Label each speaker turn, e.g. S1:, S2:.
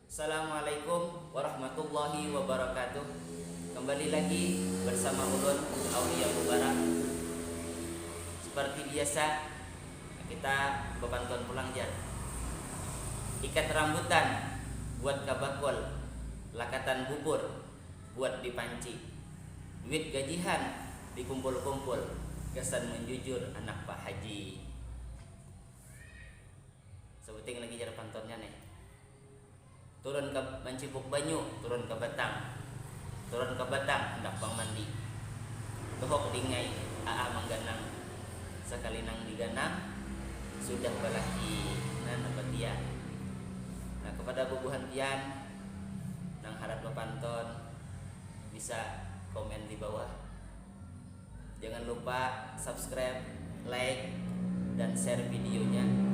S1: Assalamualaikum warahmatullahi wabarakatuh. Kembali lagi bersama Ulun Aulia Mubarak. Seperti biasa kita bepantun pulang jan. Ikat rambutan buat kabakol, lakatan bubur buat dipanci. Duit gajihan dikumpul-kumpul, kesan menjujur anak Pak Haji. Sebuting lagi cara pantunnya nih. Turun ke Mancipuk Banyu, turun ke Batang, turun ke Batang hendak bang mandi. Tuhok dingai aa mangganang, sekali nang diganang sudah balaki nan batia. Nah, kepada bubuhan pian nang harap bepanton bisa komen di bawah. Jangan lupa subscribe, like, dan share videonya.